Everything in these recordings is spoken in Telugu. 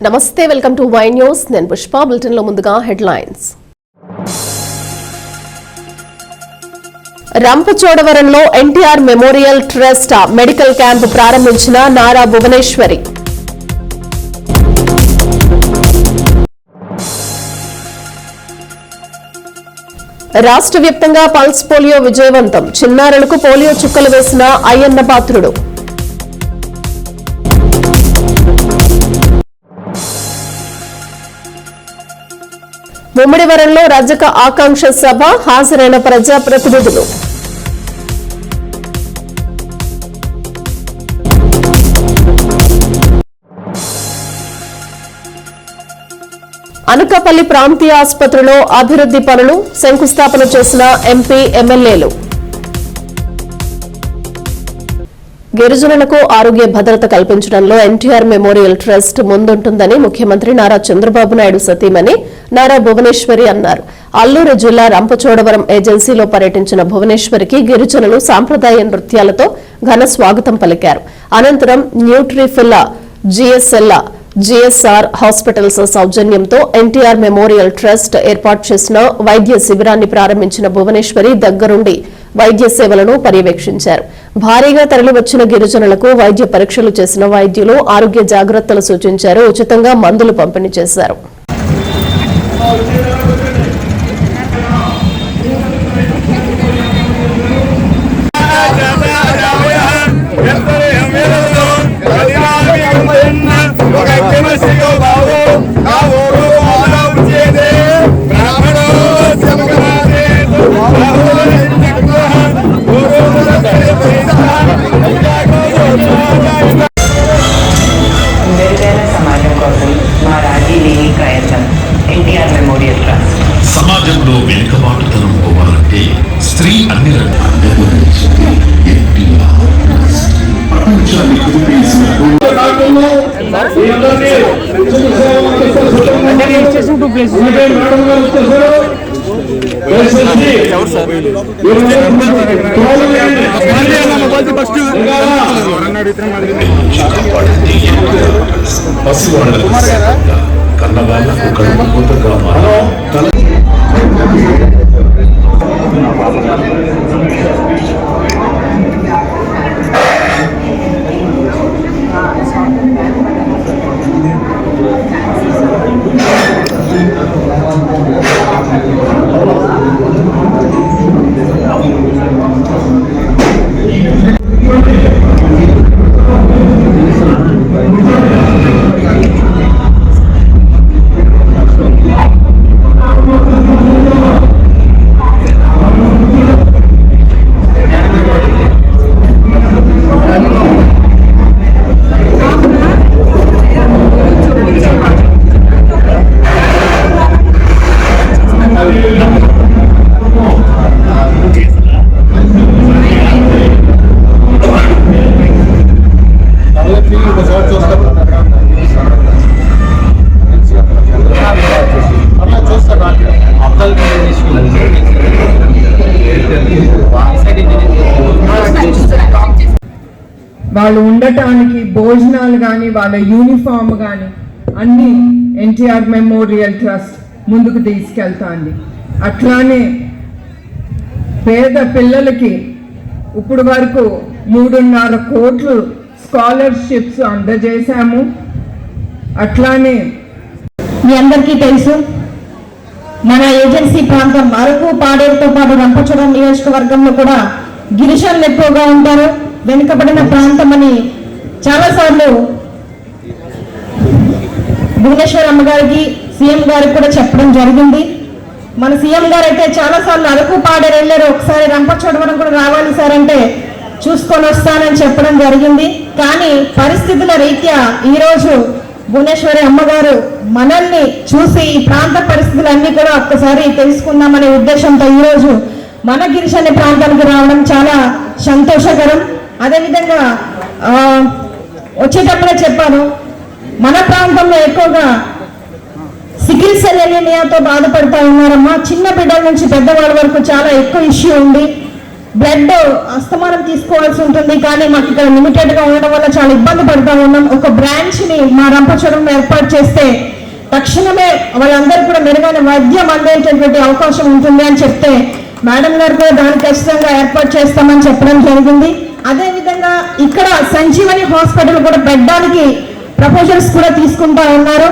నమస్తే, వెల్కమ్ టు వై న్యూస్. నేను పుష్ప. బులెటిన్ లో ముందుగా హెడ్లైన్స్. రంపచోడవరంలో NTR memorial trust medical camp ప్రారంభించిన నారా భువనేశ్వరి. రాష్ట్ర వ్యాప్తంగా పల్స్ పోలియో విజయవంతం. చిన్నారులకు పోలియో చుక్కలు వేసిన అయ్యన్న పాత్రుడు. ముమ్మిడివరంలో రజక ఆకాంక్ష సభ హాజరైన ప్రజాప్రతినిధులు. అనకాపల్లి ప్రాంతీయ ఆసుపత్రిలో అభివృద్ధి పనులు శంకుస్థాపన చేసిన ఎంపీ ఎమ్మెల్యేలు. గిరిజనులకు ఆరోగ్య భద్రత కల్పించడంలో ఎన్టీఆర్ మెమోరియల్ ట్రస్ట్ ముందుంటుందని ముఖ్యమంత్రి నారా చంద్రబాబు నాయుడు సతీమణి నారా భువనేశ్వరి అన్నారు. అల్లూరు జిల్లా రంపచోడవరం ఏజెన్సీలో పర్యటించిన భువనేశ్వరికి గిరిజనులు సాంప్రదాయ నృత్యాలతో ఘన స్వాగతం పలికారు. అనంతరం న్యూట్రిఫిల్లా జిఎస్ఆర్ హాస్పిటల్స్ సౌజన్యంతో ఎన్టీఆర్ మెమోరియల్ ట్రస్ట్ ఏర్పాటు చేసిన వైద్య శిబిరాన్ని ప్రారంభించిన భువనేశ్వరి దగ్గరుండి వైద్య సేవలను పర్యవేక్షించారు. భారీగా తరలివచ్చిన గిరిజనులకు వైద్య పరీక్షలు చేసిన వైద్యులు ఆరోగ్య జాగ్రత్తలు సూచించారు. ఉచితంగా మందులు పంపిణీ చేశారు. సమాజంలో వెనుకబాటుతనం పోవాలంటే స్త్రీ అన్ని పసివాళ్లకు కన్నవాళ్లకు కడుపు కోతగా వాళ్ళు ఉండటానికి భోజనాలు కానీ వాళ్ళ యూనిఫామ్ కానీ అన్నీ ఎన్టీఆర్ మెమోరియల్ ట్రస్ట్ ముందుకు తీసుకెళ్తాంది. అట్లానే పేద పిల్లలకి ఇప్పుడు వరకు 3.5 కోట్లు స్కాలర్షిప్స్ అందజేశాము. అట్లానే మీ అందరికీ తెలుసు, మన ఏజెన్సీ ప్రాంతం అరకు పాడేరుతో పాటు రంపచోడవరం నియోజకవర్గంలో కూడా గిరిజనులు ఎక్కువగా ఉంటారు. వెనుకబడిన ప్రాంతం అని చాలాసార్లు భువనేశ్వర్ అమ్మగారికి సీఎం గారికి కూడా చెప్పడం జరిగింది. మన సీఎం గారు అయితే చాలాసార్లు అరకు పాడేరు వెళ్ళారు. ఒకసారి రంపచోడవరం కూడా రావాలి సార్ అంటే చూసుకొని వస్తానని చెప్పడం జరిగింది. కానీ పరిస్థితుల రీత్యా ఈరోజు భువనేశ్వరి అమ్మగారు మనల్ని చూసి ఈ ప్రాంత పరిస్థితులన్నీ కూడా ఒక్కసారి తెలుసుకుందామనే ఉద్దేశంతో ఈరోజు మన గిరిజన ప్రాంతానికి రావడం చాలా సంతోషకరం. అదేవిధంగా వచ్చేటప్పుడే చెప్పాను, మన ప్రాంతంలో ఎక్కువగా సికిల్ సెల్ ఎనీమియాతో బాధపడతా ఉన్నారమ్మా. చిన్న బిడ్డల నుంచి పెద్దవాళ్ళ వరకు చాలా ఎక్కువ ఇష్యూ ఉంది. బ్లడ్ అస్తమానం తీసుకోవాల్సి ఉంటుంది. కానీ మాకు ఇక్కడ లిమిటెడ్ గా ఉండడం వల్ల చాలా ఇబ్బంది పడుతూ ఉన్నాం. ఒక బ్రాంచ్ ని మా రంపచోడవరంలో ఏర్పాటు చేస్తే తక్షణమే వాళ్ళందరూ కూడా మెరుగైన వైద్యం అందేటటువంటి అవకాశం ఉంటుంది అని చెప్తే మేడం గారు కూడా దాన్ని ఖచ్చితంగా ఏర్పాటు చేస్తామని చెప్పడం జరిగింది. అదేవిధంగా ఇక్కడ సంజీవని హాస్పిటల్ కూడా పెట్టడానికి ప్రపోజల్స్ కూడా తీసుకుంటా ఉన్నారు.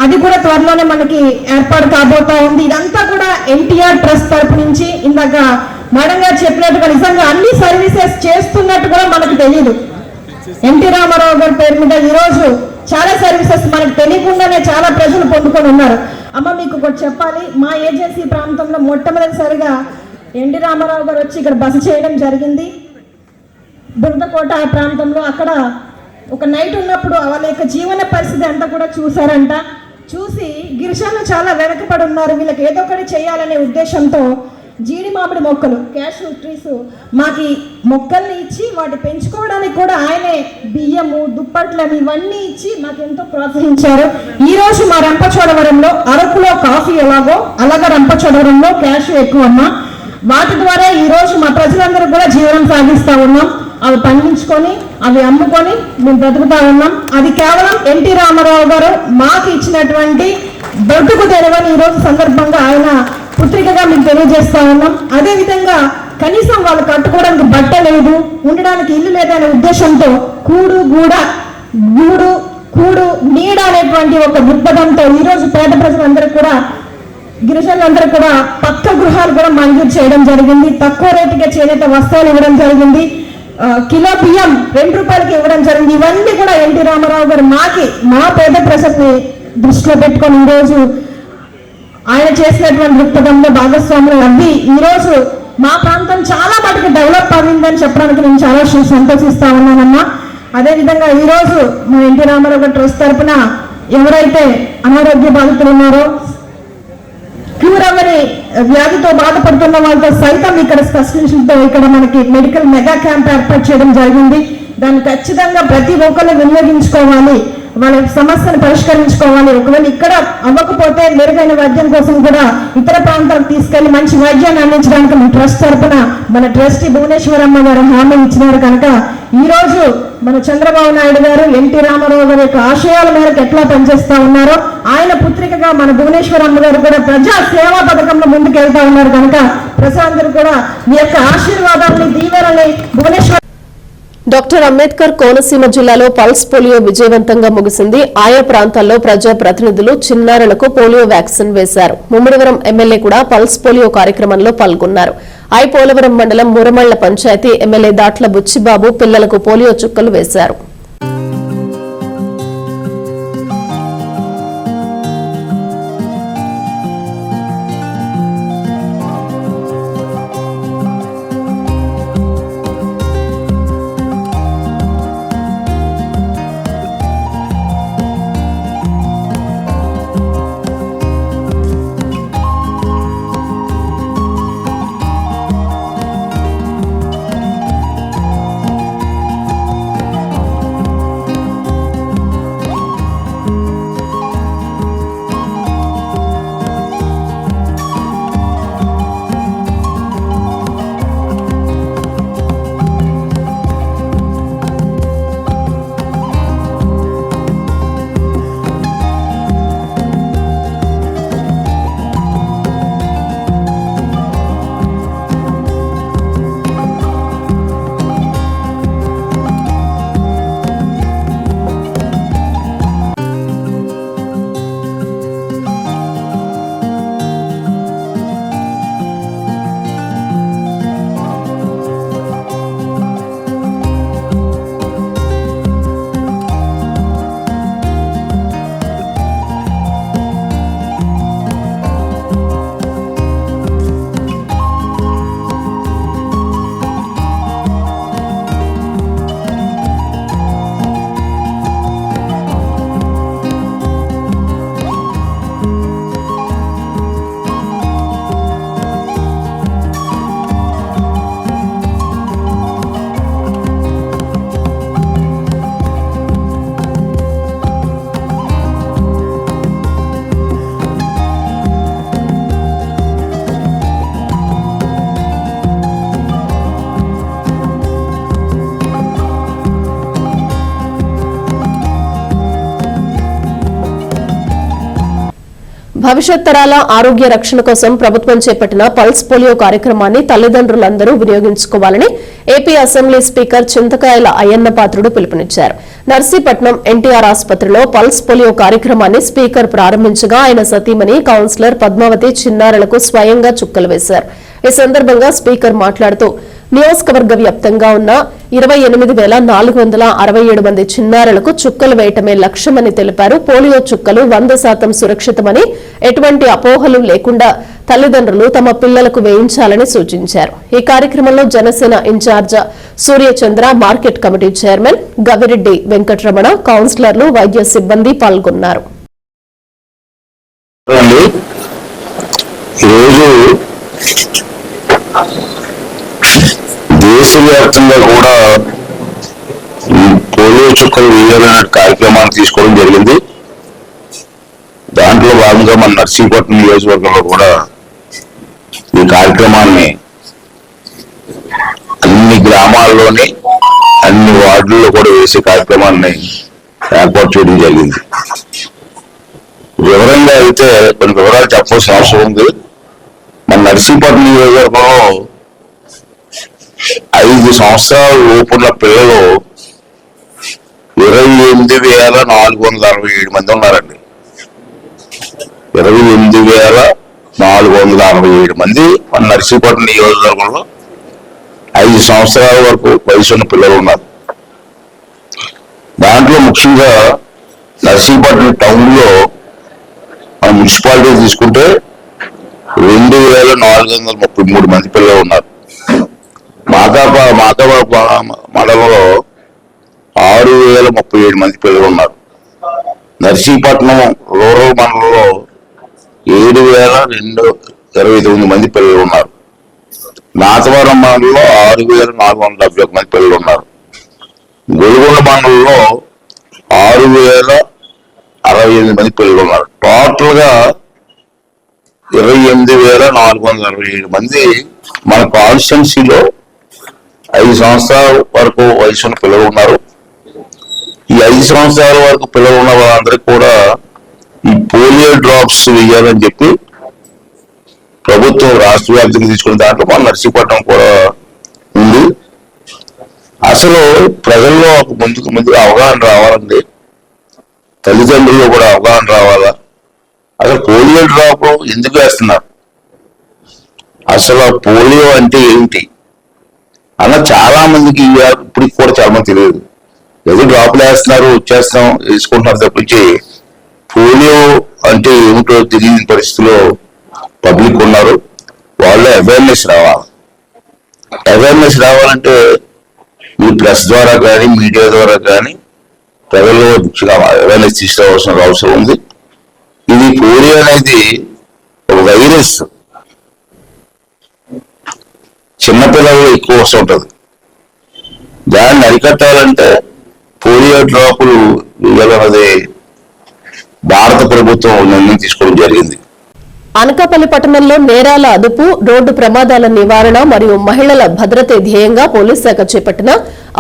అది కూడా త్వరలోనే మనకి ఏర్పాటు కాబోతా ఉంది. ఇదంతా కూడా ఎన్టీఆర్ ట్రస్ట్ తరపు నుంచి ఇందాక మేడం గారు చెప్పినట్టుగా నిజంగా అన్ని సర్వీసెస్ చేస్తున్నట్టు కూడా మనకు తెలియదు. ఎన్టీ రామారావు గారి పేరు మీద ఈరోజు చాలా సర్వీసెస్ మనకు తెలియకుండానే చాలా ప్రజలు పొందుకొని ఉన్నారు. అమ్మ మీకు ఒకటి చెప్పాలి, మా ఏజెన్సీ ప్రాంతంలో మొట్టమొదటిసారిగా ఎన్టీ రామారావు గారు వచ్చి ఇక్కడ బస చేయడం జరిగింది. బురదకోట ఆ ప్రాంతంలో అక్కడ ఒక నైట్ ఉన్నప్పుడు వాళ్ళ యొక్క జీవన పరిస్థితి అంతా కూడా చూసారంట. చూసి గిరిజనులు చాలా వెనకబడి ఉన్నారు, వీళ్ళకి ఏదో ఒకటి చేయాలనే ఉద్దేశంతో జీడి మామిడి మొక్కలు క్యాషూ ట్రీస్ మాకి మొక్కల్ని ఇచ్చి వాటి పెంచుకోవడానికి కూడా ఆయనే బియ్యము దుప్పట్లని ఇవన్నీ ఇచ్చి మాకెంతో ప్రోత్సహించారు. ఈ రోజు మా రంపచోడవరంలో అరకులో కాఫీ ఎలాగో అలాగా రంపచోడవరంలో క్యాషూ ఎక్కువ అమ్మా. వాటి ద్వారా ఈ రోజు మా ప్రజలందరూ కూడా జీవనం సాగిస్తా ఉన్నాం. అవి పండించుకొని అవి అమ్ముకొని మేము బ్రతుకుతా ఉన్నాం. అది కేవలం ఎన్టీ రామారావు గారు మాకు ఇచ్చినటువంటి బ్రతుకు తెరవని ఈ రోజు సందర్భంగా ఆయన పుత్రికగా మీకు తెలియజేస్తా ఉన్నాం. అదేవిధంగా కనీసం వాళ్ళు కట్టుకోవడానికి బట్ట లేదు, ఉండడానికి ఇల్లు లేదనే ఉద్దేశంతో కూడు కూడు నీడ అనేటువంటి ఒక దృక్పథంతో ఈ రోజు పేద ప్రజలందరూ కూడా గిరిజనులందరూ కూడా పక్క గృహాలు కూడా మంజూరు చేయడం జరిగింది. తక్కువ రేటుగా చేనేత వస్త్రాలు ఇవ్వడం జరిగింది. కిలో బియ్యం 2 రూపాయలకి ఇవ్వడం జరిగింది. ఇవన్నీ కూడా ఎన్టీ రామారావు గారు మా పేద ప్రజల్ని దృష్టిలో పెట్టుకొని ఈరోజు ఆయన చేసినటువంటి దృక్పథంలో భాగస్వాములు అవి ఈరోజు మా ప్రాంతం చాలా మటుకు డెవలప్ అయిందని చెప్పడానికి నేను చాలా సంతోషిస్తా ఉన్నానమ్మా. అదేవిధంగా ఈరోజు మా ఎన్టీ రామారావు గారి ట్రస్ట్ తరఫున ఎవరైతే అనారోగ్య బాధితులు ఉన్నారో, క్యూర్ అవ్వని వ్యాధితో బాధపడుతున్న వాళ్ళతో సైతం ఇక్కడ స్పెషలిస్టులతో ఇక్కడ మనకి మెడికల్ మెగా క్యాంప్ ఏర్పాటు చేయడం జరిగింది. దాన్ని ఖచ్చితంగా ప్రతి ఒక్కరు వినియోగించుకోవాలి, వాళ్ళ సమస్యను పరిష్కరించుకోవాలి. ఒకవేళ ఇక్కడ అవ్వకపోతే మెరుగైన వైద్యం కోసం కూడా ఇతర ప్రాంతాలకు తీసుకెళ్లి మంచి వైద్యాన్ని అందించడానికి మన ట్రస్ట్ తరఫున మన ట్రస్టీ భువనేశ్వరమ్మ గారు హామీ ఇచ్చినారు. కనుక ఈ రోజు మన చంద్రబాబు నాయుడు గారు ఎన్టీ రామారావు గారి యొక్క ఆశయాల మేరకు ఎట్లా పనిచేస్తా ఉన్నారో ఆయన పుత్రికగా మన భువనేశ్వరమ్మ గారు కూడా ప్రజా సేవా పథకంలో ముందుకు వెళ్తా ఉన్నారు. కనుక ప్రజలందరూ కూడా మీ యొక్క ఆశీర్వాదాన్ని దీవెనని భువనేశ్వర. డాక్టర్ అంబేద్కర్ కోనసీమ జిల్లాలో పల్స్ పోలియో విజయవంతంగా ముగిసింది. ఆయా ప్రాంతాల్లో ప్రజా ప్రతినిధులు చిన్నారులకు పోలియో వ్యాక్సిన్ వేశారు. ముమ్మిడివరం ఎమ్మెల్యే కూడా పల్స్ పోలియో కార్యక్రమంలో పాల్గొన్నారు. పోలవరం మండలం మురమళ్ల పంచాయతీ ఎమ్మెల్యే దాట్ల బుచ్చిబాబు పిల్లలకు పోలియో చుక్కలు వేశారు. భవిష్యత్ తరాల ఆరోగ్య రక్షణ కోసం ప్రభుత్వం చేపట్టిన పల్స్ పోలియో కార్యక్రమాన్ని తల్లిదండ్రులందరూ వినియోగించుకోవాలని ఏపీ అసెంబ్లీ స్పీకర్ చింతకాయల అయ్యన్న పాత్రుడు పిలుపునిచ్చారు. నర్సీపట్నం ఎన్టీఆర్ ఆసుపత్రిలో పల్స్ పోలియో కార్యక్రమాన్ని స్పీకర్ ప్రారంభించగా ఆయన సతీమణి కౌన్సిలర్ పద్మావతి చిన్నారులకు స్వయంగా చుక్కలు వేశారు. ఈ సందర్భంగా స్పీకర్ మాట్లాడుతూ నియోజకవర్గ వ్యాప్తంగా ఉన్న 28,467 మంది చిన్నారులకు చుక్కలు వేయటమే లక్ష్యమని తెలిపారు. పోలియో చుక్కలు 100% సురక్షితమని, ఎటువంటి అపోహలు లేకుండా తల్లిదండ్రులు తమ పిల్లలకు వేయించాలని సూచించారు. ఈ కార్యక్రమంలో Janasena in charge Suryachandra, market committee chairman Gavireddy Venkataramana, కౌన్సిలర్లు, వైద్య సిబ్బంది పాల్గొన్నారు. దేశవ్యాప్తంగా కూడా ఈ పోలియో చుక్కలు వేయాలనే కార్యక్రమాన్ని తీసుకోవడం జరిగింది. దాంట్లో భాగంగా మన నర్సీపట్నం నియోజకవర్గంలో కూడా ఈ కార్యక్రమాన్ని అన్ని గ్రామాల్లోని అన్ని వార్డుల్లో కూడా వేసే కార్యక్రమాన్ని ఏర్పాటు చేయడం జరిగింది. వివరంగా అయితే కొన్ని వివరాలు చెప్పాల్సిన అవసరం ఉంది. మన నర్సీపట్నం నియోజకవర్గంలో 5 సంవత్సరాల లోపున్న పిల్లలు 28,467 మంది ఉన్నారండి. 28,467 మంది మన నర్సీపట్నం నియోజకవర్గంలో 5 సంవత్సరాల వరకు వయసు ఉన్న పిల్లలు ఉన్నారు. దాంట్లో ముఖ్యంగా నర్సీపట్నం టౌన్ లో మన మున్సిపాలిటీ తీసుకుంటే 2,433 మంది పిల్లలు ఉన్నారు. మాకాప మండలంలో 6,037 మంది పిల్లలు ఉన్నారు. నర్సీపట్నం రూరల్ మండలంలో 7,229 మంది పిల్లలు ఉన్నారు. నాతవరం మండలంలో 6,471 మంది పిల్లలు ఉన్నారు. గొలుగొండ మండలంలో 6,068 మంది పిల్లలు ఉన్నారు. టోటల్ గా 28,467 మంది మన కాన్స్టిట్యున్సీలో 5 సంవత్సరాల వరకు వయసు ఉన్న పిల్లలు ఉన్నారు. ఈ 5 సంవత్సరాల వరకు పిల్లలు ఉన్న వాళ్ళందరికీ కూడా ఈ పోలియో డ్రాప్స్ వేయాలని చెప్పి ప్రభుత్వం రాష్ట్ర వ్యాప్తంగా తీసుకున్న దాంట్లో మన నర్సీపట్నం కూడా ఉంది. అసలు ప్రజల్లో ముందుకు అవగాహన రావాలండి. తల్లిదండ్రుల్లో కూడా అవగాహన రావాలా. అసలు పోలియో డ్రాప్ ఎందుకు వేస్తున్నారు, అసలు పోలియో అంటే ఏంటి అన్న చాలా మందికి ఇప్పటికి కూడా చాలా మంది తెలియదు. ఏదో డ్రాప్లు వేస్తున్నారు, వేసుకుంటున్నారు తప్పించి పోలియో అంటే ఏమిటో తెలియని పరిస్థితిలో పబ్లిక్ ఉన్నారు. వాళ్ళు అవేర్నెస్ రావాలి. అవేర్నెస్ రావాలంటే మీ ప్రెస్ ద్వారా కానీ మీడియా ద్వారా కానీ ప్రజల్లో ముఖ్యంగా అవేర్నెస్ తీసుకోవాల్సిన అవసరం ఉంది. ఇది పోలియో అనేది ఒక వైరస్, చిన్నపిల్లలు ఎక్కువ వస్తుంటది. దాన్ని అరికట్టాలంటే పోలియో డ్రాపులు వేయాలన్నది భారత ప్రభుత్వం నిర్ణయం తీసుకోవడం జరిగింది. అనకాపల్లి పట్టణంలో నేరాల అదుపు, రోడ్డు ప్రమాదాల నివారణ మరియు మహిళల భద్రతే ధ్యేయంగా పోలీస్ శాఖ చేపట్టిన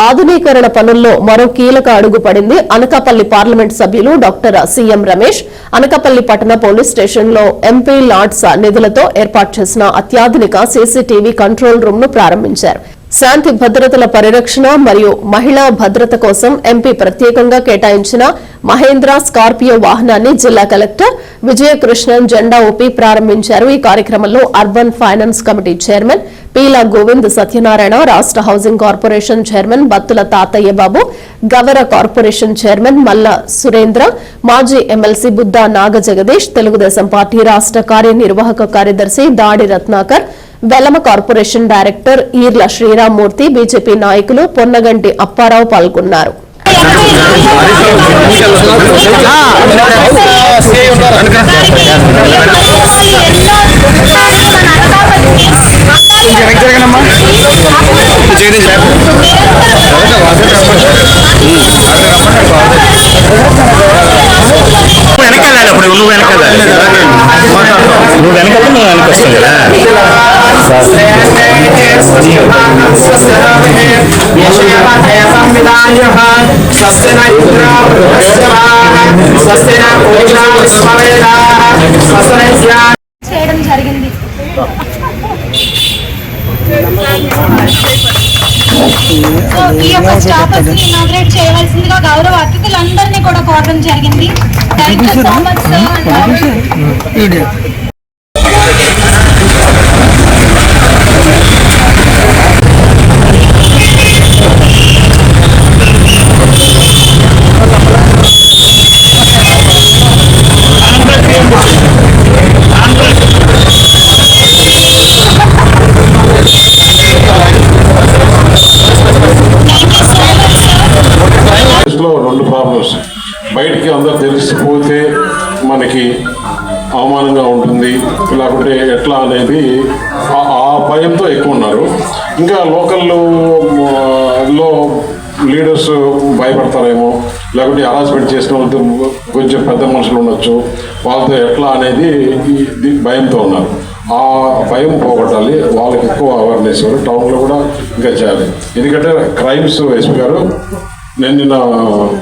ఆధునీకరణ పనుల్లో మరో కీలక అడుగు పడింది. అనకాపల్లి పార్లమెంట్ సభ్యులు డాక్టర్ సిఎం రమేష్ అనకాపల్లి పట్టణ పోలీస్ స్టేషన్లో ఎంపీ లాడ్స్ నిధులతో ఏర్పాటు చేసిన అత్యాధునిక సీసీటీవీ కంట్రోల్ రూమ్ ను ప్రారంభించారు. శాంతి భద్రతల పరిరక్షణ మరియు మహిళా భద్రత కోసం ఎంపీ ప్రత్యేకంగా కేటాయించిన మహేంద్ర స్కార్పియో వాహనాన్ని జిల్లా కలెక్టర్ విజయకృష్ణన్ జెండా ఊపి ప్రారంభించారు. ఈ కార్యక్రమంలో urban finance committee chairman Peela Govind Satyanarayana, రాష్ట్ర హౌసింగ్ కార్పొరేషన్ చైర్మన్ బత్తుల తాతయ్య బాబు, గవర కార్పొరేషన్ చైర్మన్ మల్ల సురేంద్ర, మాజీ ఎమ్మెల్సీ బుద్దా నాగ జగదీష్, తెలుగుదేశం పార్టీ రాష్ట్ర కార్యనిర్వాహక కార్యదర్శి Dadi Ratnakar, Velama corporation director Eerla Sriramamurthy, BJP నాయకులు పొన్నగంటి అప్పారావు పాల్గొన్నారు. స్వస్తి బస్ని ఇనాగ్రేట్ చేయవలసిందిగా గౌరవ అతిథులందరినీ కూడా కోరడం జరిగింది. Thank you so much sir. లో 2 ప్రాబ్లమ్స్. బయటికి అందరూ తెలిసిపోతే మనకి అవమానంగా ఉంటుంది, లేకుంటే ఎట్లా అనేది ఆ భయంతో ఎక్కువ ఉన్నారు. ఇంకా లోకల్లో లీడర్స్ భయపడతారేమో, లేకుంటే హరాస్మెంట్ చేసిన వాళ్ళతో కొంచెం పెద్ద మనుషులు ఉండొచ్చు, వాళ్ళతో ఎట్లా అనేది భయంతో ఉన్నారు. ఆ భయం పోగొట్టాలి, వాళ్ళకి ఎక్కువ అవేర్నెస్ ఇవ్వాలి. టౌన్లో కూడా ఇంకా చేయాలి. ఎందుకంటే క్రైమ్స్ ఎస్పీ గారు, నేను నిన్న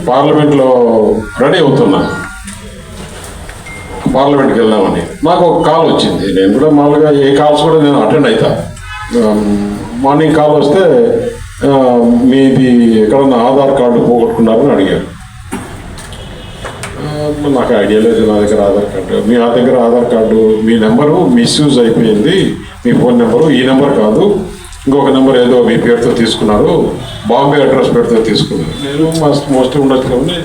పార్లమెంట్లో రెడీ అవుతున్నా, పార్లమెంట్కి వెళ్దామని నాకు ఒక కాల్ వచ్చింది. నేను కూడా మామూలుగా ఏ కాల్స్ కూడా నేను అటెండ్ అవుతా. మార్నింగ్ కాల్ వస్తే మీది ఎక్కడన్నా ఆధార్ కార్డు పోగొట్టుకున్నారని అడిగారు. నాకు ఐడియా లేదు, నా దగ్గర ఆధార్ కార్డు. మీ దగ్గర ఆధార్ కార్డు, మీ నెంబరు మిస్యూజ్ అయిపోయింది, మీ ఫోన్ నెంబరు ఈ నెంబర్ కాదు, ఇంకొక నెంబర్ ఏదో మీ పేరుతో తీసుకున్నారు, బాంబే అడ్రస్ పేరుతో తీసుకున్నారు. నేను మోస్ట్లీ ఉండొచ్చు కాబట్టి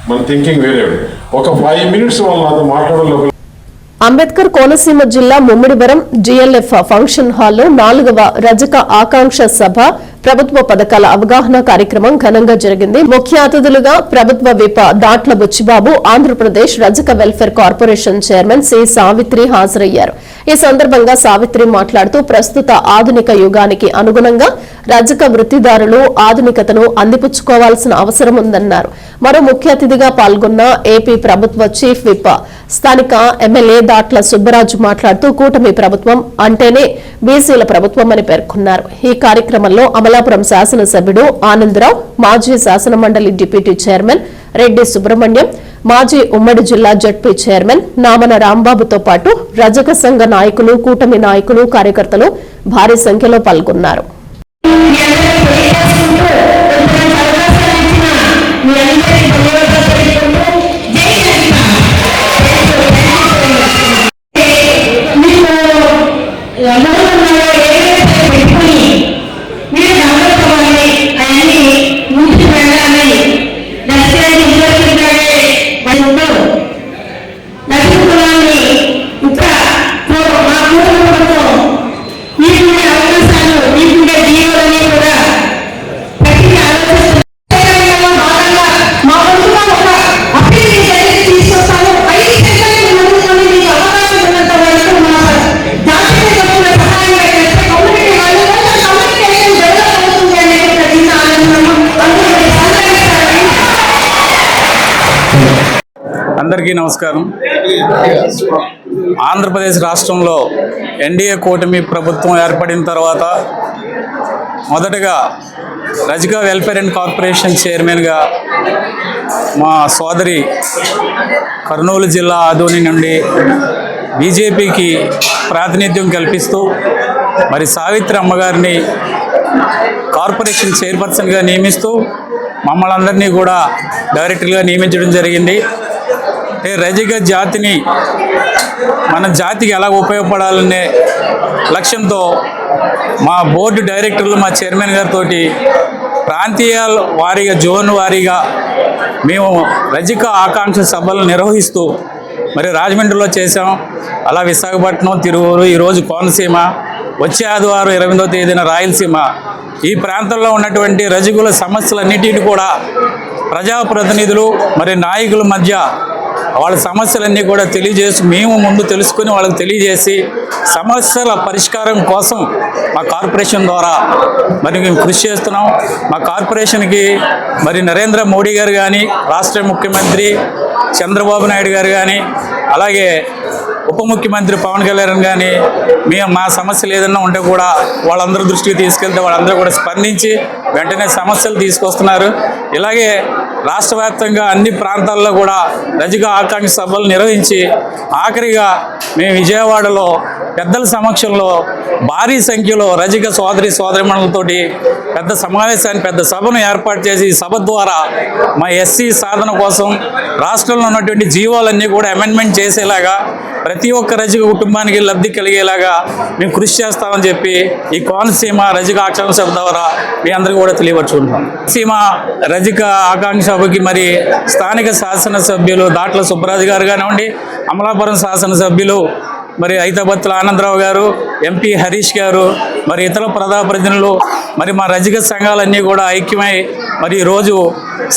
మన థింకింగ్ వేరే. ఒక 5 minutes వాళ్ళు నాతో మాట్లాడలేదు. అంబేద్కర్ కోనసీమ జిల్లా ముమ్మిడివరం జిఎల్ఎఫ్ ఫంక్షన్ హాల్లో 4వ రజక ఆకాంక్ష సభ ప్రభుత్వ పథకాల అవగాహన కార్యక్రమం ఘనంగా జరిగింది. ముఖ్య అతిథులుగా ప్రభుత్వ whip Datla Buchibabu, Andhra Pradesh Rajaka welfare corporation chairman C Savitri హాజరయ్యారు. ఈ సందర్భంగా సావిత్రి మాట్లాడుతూ ప్రస్తుత ఆధునిక యుగానికి అనుగుణంగా రజక వృత్తిదారులు ఆధునికతను అందిపుచ్చుకోవాల్సిన అవసరం ఉందన్నారు. మరో ముఖ్య అతిథిగా పాల్గొన్న ఏపీ ప్రభుత్వ చీఫ్ విప్ స్థానిక ఎమ్మెల్యే దాట్ల సుబ్బరాజు మాట్లాడుతూ కూటమి ప్రభుత్వం అంటేనే బీసీల ప్రభుత్వం అని పేర్కొన్నారు. ఈ కార్యక్రమంలో అమలాపురం శాసనసభ్యుడు ఆనందరావు, మాజీ శాసనమండలి డిప్యూటీ చైర్మన్ రెడ్డి సుబ్రహ్మణ్యం, మాజీ ఉమ్మడి జిల్లా జడ్పీ చైర్మన్ నామన రాంబాబుతో పాటు రజక సంఘ నాయకులు, కూటమి నాయకులు, కార్యకర్తలు భారీ సంఖ్యలో పాల్గొన్నారు. అందరికీ నమస్కారం. ఆంధ్రప్రదేశ్ రాష్ట్రంలో ఎన్డీఏ కూటమి ప్రభుత్వం ఏర్పడిన తర్వాత మొదటగా రజక వెల్ఫేర్ అండ్ కార్పొరేషన్ చైర్మన్గా మా సోదరి కర్నూలు జిల్లా ఆదోని నుండి బీజేపీకి ప్రాతినిధ్యం కల్పిస్తూ మరి సావిత్రి అమ్మగారిని కార్పొరేషన్ చైర్పర్సన్గా నియమిస్తూ మమ్మల్ని అందరినీ కూడా డైరెక్టర్గా నియమించడం జరిగింది. రజక జాతిని మన జాతికి ఎలా ఉపయోగపడాలనే లక్ష్యంతో మా బోర్డు డైరెక్టర్లు, మా చైర్మన్ గారితో ప్రాంతీయ వారీగా, జోన్ వారీగా మేము రజక ఆకాంక్ష సభలు నిర్వహిస్తూ మరి రాజమండ్రిలో చేసాం. అలా విశాఖపట్నం, తిరువూరు, ఈరోజు కోనసీమ, వచ్చే ఆదివారం 28వ తేదీన రాయలసీమ. ఈ ప్రాంతంలో ఉన్నటువంటి రజకుల సమస్యలన్నిటిని కూడా ప్రజాప్రతినిధులు మరి నాయకుల మధ్య వాళ్ళ సమస్యలన్నీ కూడా తెలియజేసి, మేము ముందు తెలుసుకుని వాళ్ళకి తెలియజేసి సమస్యల పరిష్కారం కోసం మా కార్పొరేషన్ ద్వారా మరి మేము కృషి చేస్తున్నాం. మా కార్పొరేషన్కి మరి నరేంద్ర మోడీ గారు కానీ, రాష్ట్ర ముఖ్యమంత్రి చంద్రబాబు నాయుడు గారు కానీ, అలాగే ఉప ముఖ్యమంత్రి పవన్ కళ్యాణ్ కానీ మా సమస్యలు ఏదన్నా ఉంటే కూడా వాళ్ళందరూ దృష్టికి తీసుకెళ్తే వాళ్ళందరూ కూడా స్పందించి వెంటనే సమస్యలు తీసుకొస్తున్నారు. ఇలాగే రాష్ట్ర వ్యాప్తంగా అన్ని ప్రాంతాల్లో కూడా రజక ఆకాంక్ష సభలు నిర్వహించి ఆఖరిగా మేము విజయవాడలో పెద్దల సమక్షంలో భారీ సంఖ్యలో రజక సోదరిమణులతోటి పెద్ద సమావేశాన్ని, పెద్ద సభను ఏర్పాటు చేసి ఈ సభ ద్వారా మా ఎస్సీ సాధన కోసం రాష్ట్రంలో ఉన్నటువంటి జీవోలన్నీ కూడా అమెండ్మెంట్ చేసేలాగా ప్రతి ఒక్క రజక కుటుంబానికి లబ్ధి కలిగేలాగా మేము కృషి చేస్తామని చెప్పి ఈ కోనసీమ రజక ఆకాంక్ష సభ ద్వారా మీ అందరికీ కూడా తెలియపరుచుకుంటున్నాం. సీమ రజక ఆకాంక్ష సభకి మరి స్థానిక శాసనసభ్యులు దాట్ల సుబ్బరాజు గారు కానివ్వండి, అమలాపురం శాసనసభ్యులు మరి ఐతాబత్తుల ఆనందరావు గారు, ఎంపీ హరీష్ గారు, మరి ఇతర ప్రజాప్రతినిధులు, మరి మా రజక సంఘాలన్నీ కూడా ఐక్యమై మరి ఈరోజు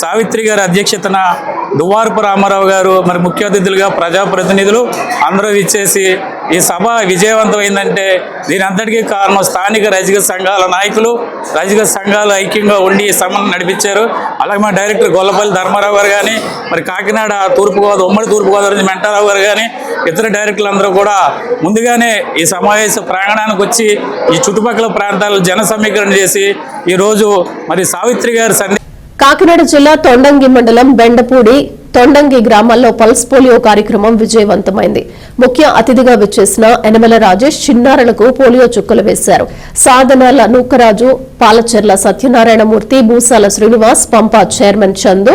సావిత్రి గారి అధ్యక్షతన దువ్వారపు రామారావు గారు మరి ముఖ్య అతిథులుగా ప్రజాప్రతినిధులు అందరూ ఇచ్చేసి ఈ సభ విజయవంతమైందంటే దీని అంతటికీ కారణం స్థానిక రజక సంఘాల నాయకులు, రజక సంఘాలు ఐక్యంగా ఉండి ఈ సభను నడిపించారు. అలాగే మా డైరెక్టర్ గొల్లపల్లి ధర్మారావు గారు కానీ, మరి కాకినాడ ఉమ్మడి తూర్పుగోదావరి నుంచి మెంటారావు గారు కానీ, ఇతర డైరెక్టర్లు అందరూ కూడా ముందుగానే ఈ సమావేశ ప్రాంగణానికి వచ్చి ఈ చుట్టుపక్కల ప్రాంతాల్లో జన సమీకరణ చేసి ఈరోజు మరి సావిత్రి గారి కాకినాడ జిల్లా తొండంగి మండలం బెండపూడి తొండంగి గ్రామాల్లో పల్స్ పోలియో కార్యక్రమం విజయవంతమైంది. ముఖ్య అతిథిగా విచ్చేసిన యనమల రాజేష్ చిన్నారులకు పోలియో చుక్కలు వేశారు. సాధనాల నూకరాజు, పాలచెర్ల సత్యనారాయణమూర్తి, భూసాల శ్రీనివాస్, పంపా చైర్మన్ చందు,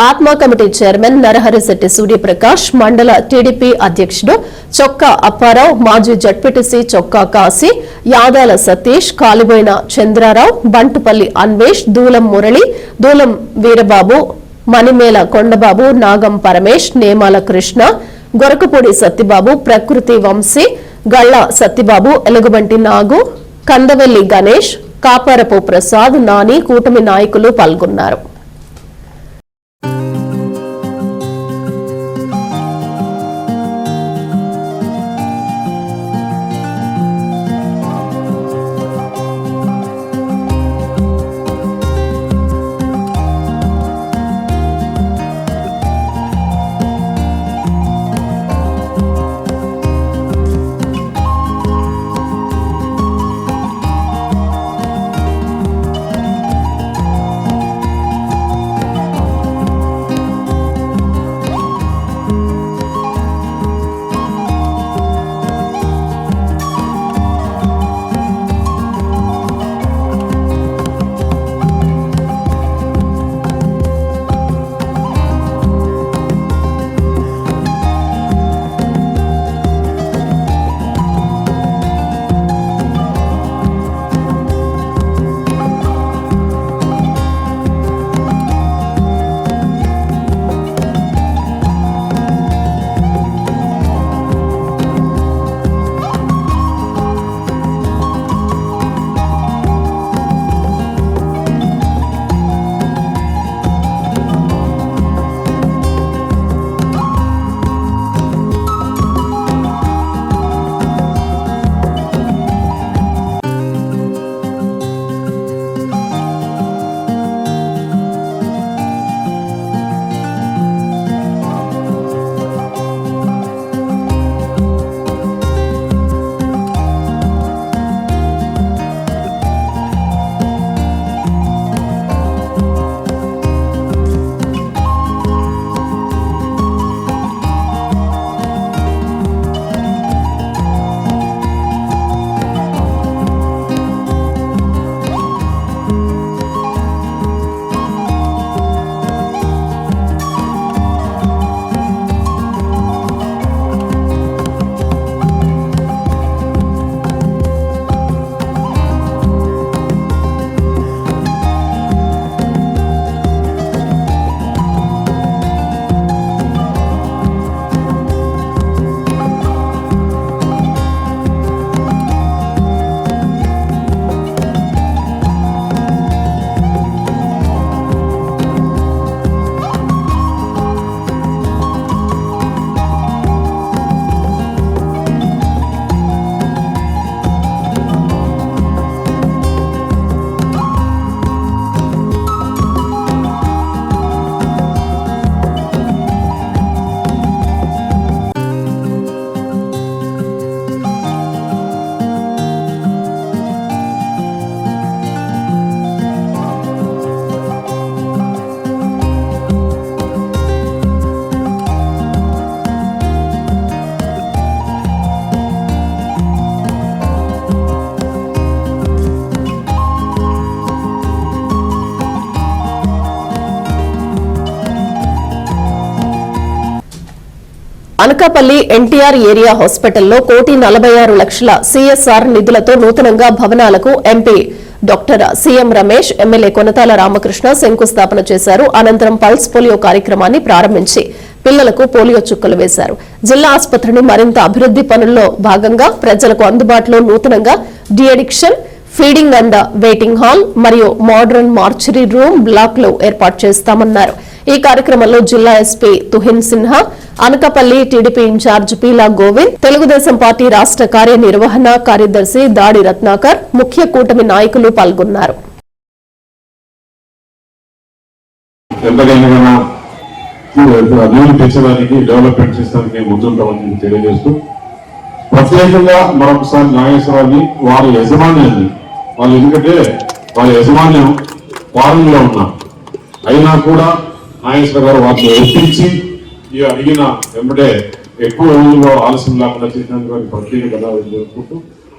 ఆత్మా కమిటీ చైర్మన్ నరహరిశెట్టి సూర్యప్రకాష్, మండల టీడీపీ అధ్యక్షుడు చొక్కా అప్పారావు, మాజీ జడ్పీటీసీ చొక్కా కాశీ, యాదాల సతీష్, కాలిబోయిన చంద్రారావు, బంటుపల్లి అన్వేష్, దూలం మురళి, దూలం వీరబాబు, మణిమేల కొండబాబు, నాగం పరమేష్, నేమాల కృష్ణ, గొరకపూడి సత్యబాబు, ప్రకృతి వంశీ, గళ్ల సత్యబాబు, ఎలుగుబంటి నాగు, కందవెల్లి గణేష్, కాపారపు ప్రసాద్, నాని, కూటమి నాయకులు పాల్గొన్నారు. అనకాపల్లి ఎన్టీఆర్ ఏరియా హాస్పిటల్లో 1,46,00,000 CSR నిధులతో నూతనంగా భవనాలకు MP doctor CM Ramesh, MLA Konathala Ramakrishna శంకుస్థాపన చేశారు. అనంతరం పల్స్ పోలియో కార్యక్రమాన్ని ప్రారంభించి పిల్లలకు పోలియో చుక్కలు వేశారు. జిల్లా ఆసుపత్రిని మరింత అభివృద్ది పనుల్లో భాగంగా ప్రజలకు అందుబాటులో నూతనంగా deaddiction, feeding and waiting hall మరియు మోడర్న్ మార్చరీ రూమ్ బ్లాక్లు ఏర్పాటు చేస్తామన్నారు. ఈ కార్యక్రమంలో జిల్లా SP Tuhin Sinha, Anakapalli TDP incharge Peela Govind, Telugudesam party రాష్ట్ర కార్యనిర్వహణ కార్యదర్శి దాడి రత్నాకర్, ముఖ్య కూటమి నాయకులు పాల్గొన్నారు. డెవలప్మెంట్ చేయడానికి ముందుంటామని తెలియజేస్తూ ప్రత్యేకంగా మరొకసారి నాగేశ్వరరావుని వారి యజమాన్యాన్ని వాళ్ళు ఎందుకంటే వాళ్ళ యజమాన్యం ఫారెన్ లో ఉన్నారు అయినా కూడా నాగేశ్వర గారు వాటిని ఒప్పించి ఈ అడిగిన వెంబడే ఎక్కువ రోజుల్లో ఆలస్యం లేకుండా చేసినందుకు వారికి ప్రత్యేక ధన్యవాదాలు జరుపుకుంటూ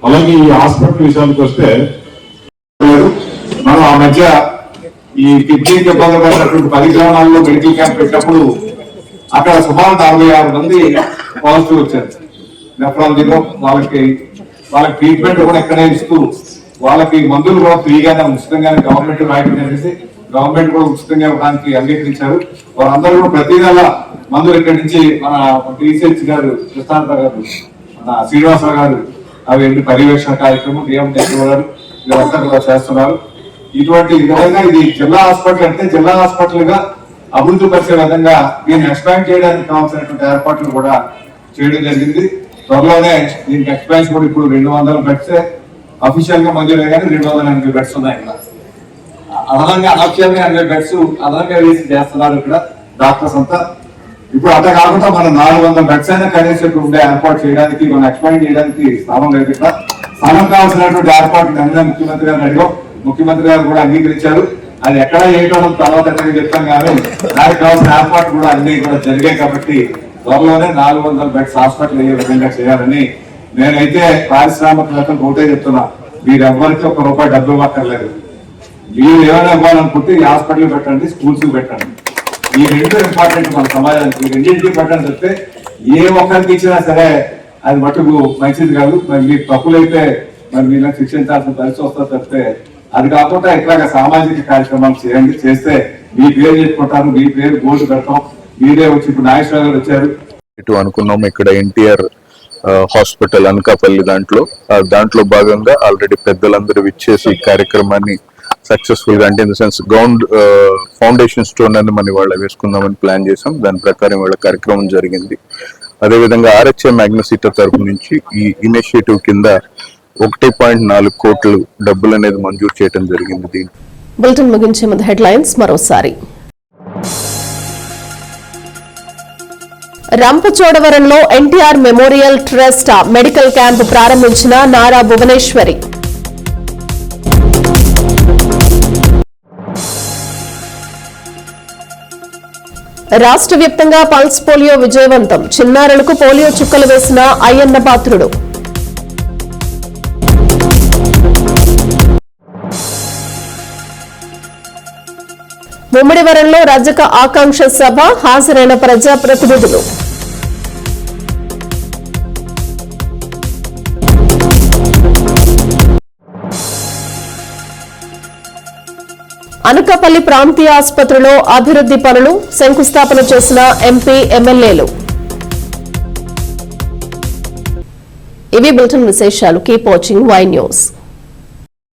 అలాగే ఈ హాస్పిటల్ విషయానికి వస్తే మనం ఆ మధ్య ఈ కిడ్నీకి ఇబ్బంది పడినటువంటి 10 గ్రామాల్లో మెడికల్ క్యాంప్ పెట్టినప్పుడు అక్కడ సుమారు 46 మంది పాజిటివ్ వచ్చారు. నెఫ్రాలజీలో వాళ్ళకి ట్రీట్మెంట్ కూడా ఎక్కడే ఇస్తూ వాళ్ళకి మందులు కూడా ఫ్రీగానే ఉచితంగానే గవర్నమెంట్ రాయడం జరిగింది. గవర్నమెంట్ కూడా ఉచితంగా ఇవ్వడానికి అంగీకరించారు. వారందరూ కూడా ప్రతి నెల మందులు ఇక్కడి నుంచి మన టీసీహెచ్ గారు కృష్ణాంత గారు, మన శ్రీనివాసరావు గారు అవి పర్యవేక్షణ కార్యక్రమం డిఎం గారు వీరంతా కూడా చేస్తున్నారు. ఇటువంటి విధంగా ఇది జిల్లా హాస్పిటల్ అంటే జిల్లా హాస్పిటల్ గా అభివృద్ధి పరిచే విధంగా దీన్ని ఎక్స్పాండ్ చేయడానికి కావాల్సినటువంటి ఏర్పాట్లు కూడా చేయడం జరిగింది. త్వరలోనే దీనికి ఎక్స్పాన్స్ కూడా ఇప్పుడు 200 బెడ్స్ అఫీషియల్ గా మంజూరు కానీ 280 బెడ్స్ ఉన్నాయి. ఇక్కడ అదనంగా అనఫిషియల్ గా 80 బెడ్స్ అదనంగా వేసి చేస్తున్నారు ఇక్కడ డాక్టర్స్ అంతా. ఇప్పుడు అట్లా కాకుండా మనం 400 బెడ్స్ అయినా కనీసం ఉండే ఏర్పాటు చేయడానికి మనం ఎక్స్పాండ్ చేయడానికి స్థానం లేదు. ఇక్కడ స్థానం కావాల్సినటువంటి ఏర్పాట్లు అన్నీ ముఖ్యమంత్రి గారు అడిగాం. ముఖ్యమంత్రి గారు కూడా అంగీకరించారు. అది ఎక్కడ చేయడం తర్వాత చెప్తాం కానీ దానికి కావాల్సిన ఏర్పాట్లు కూడా అన్ని కూడా జరిగాయి. కాబట్టి త్వరలోనే 400 బెడ్స్ హాస్పిటల్ అయ్యే విధంగా చేయాలని నేనైతే పారిశ్రామికవేత్తలకు ఒకటే చెప్తున్నా, మీరు ఎవరికి ₹1 డబ్బు ఇవ్వక్కర్లేదు. మీరు ఏమైనా ఇవ్వాలనుకుంటే ఈ హాస్పిటల్ పెట్టండి, స్కూల్స్ పెట్టండి. ఈ 2 ఇంపార్టెంట్ మన సమాజానికి. ఈ 2 పెట్టండి చెప్తే ఏ ఒక్కరికి ఇచ్చినా సరే అది మటుకు మంచిది కాదు. మరి మీకు తప్పులైతే మరి మీరు శిక్షించాల్సిన పరిస్థితి వస్తుంది చెప్తే అది కాకుండా ఇట్లాగా సామాజిక కార్యక్రమాలు చేయండి. చేస్తే మీ పేరు చెప్పుకుంటారు, మీ పేరు బోర్డు పెడతాం. మీరే వచ్చి ఇప్పుడు నాగేశ్వర గారు వచ్చారు ఇటు అనుకున్నాం. ఇక్కడ ఎన్టీఆర్ హాస్పిటల్ అనకాపల్లి దాంట్లో భాగంగా ఆల్రెడీ పెద్దలందరూ ఇచ్చేసి కార్యక్రమాన్ని సక్సెస్ఫుల్ గా అంటే in the sense ground foundation stone అని మనం ఇవాళ వేసుకుందామని ప్లాన్ చేసాం. దాని ప్రకారం ఇవాళ కార్యక్రమం జరిగింది. అదేవిధంగా ఆర్హెచ్ఏ మ్యాగ్నసిటీ తరఫు నుంచి ఈ ఇనిషియేటివ్ కింద 1.4 కోట్ల డబ్బులు అనేది మంజూరు చేయడం జరిగింది. బులెటిన్ ముగించే ముందు హెడ్లైన్స్ మరోసారి. రంపచోడవరంలో NTR memorial trust medical camp ప్రారంభించిన నారా భువనేశ్వరి. రాష్ట్ర వ్యాప్తంగా పల్స్ పోలియో విజయవంతం. చిన్నారులకు పోలియో చుక్కలు వేసిన అయ్యన్న పాత్రుడు. ముమ్మిడివరంలో రజక ఆకాంక్ష సభ హాజరైన ప్రజాప్రతినిధులు. అనకాపల్లి ప్రాంతీయ ఆసుపత్రిలో అభివృద్ధి పనులు శంకుస్థాపన చేసిన ఎంపీ, ఎమ్మెల్యేలు. ఇవి బులెటిన్ విశేషాలు. Keep watching Y news.